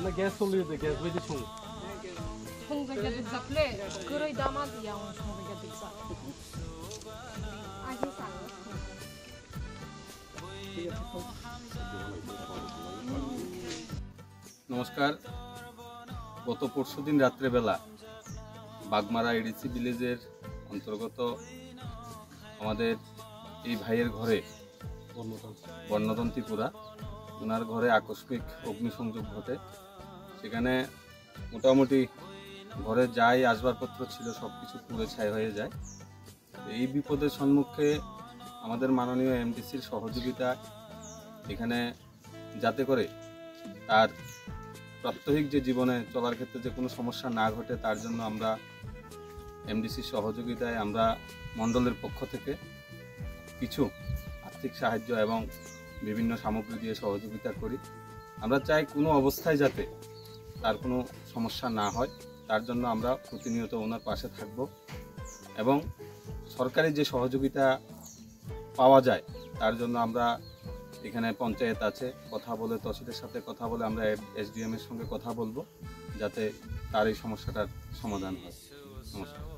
나 게스 올리는데 게스 왜 총? 성적이 됐을래. 그러이 담아디야 오늘 성적이 됐어. 아 진짜. নমস্কার। গত পরশুদিন রাত্রেবেলা বাগমারা এডিসি ভিলেজের অন্তর্গত আমাদের এই ভাইয়ের ঘরে বর্ণদন্তিপুরা ওনার ঘরে আকস্মিক অগ্নিসংযোগ ঘটে। সেখানে মোটামুটি ঘরে যাই আসবাবপত্র ছিল সব কিছু পুড়ে ছাই হয়ে যায়। এই বিপদের সম্মুখে আমাদের মাননীয় এমডিসির সহযোগিতা এখানে যাতে করে তার প্রাত্যহিক যে জীবনে চলার ক্ষেত্রে যে কোনো সমস্যা না ঘটে তার জন্য আমরা এমডিসির সহযোগিতায় আমরা মণ্ডলের পক্ষ থেকে কিছু আর্থিক সাহায্য এবং বিভিন্ন সামগ্রী দিয়ে সহযোগিতা করি। আমরা চাই কোনো অবস্থায় যাতে তার কোনো সমস্যা না হয়, তার জন্য আমরা প্রতিনিয়ত ওনার পাশে থাকব এবং সরকারি যে সহযোগিতা পাওয়া যায় তার জন্য আমরা এখানে পঞ্চায়েত আছে, কথা বলে তহসিলের সাথে কথা বলে আমরা এসডিএম এর সঙ্গে কথা বলবো যাতে তার এই সমস্যাটার সমাধান হয়। নমস্কার।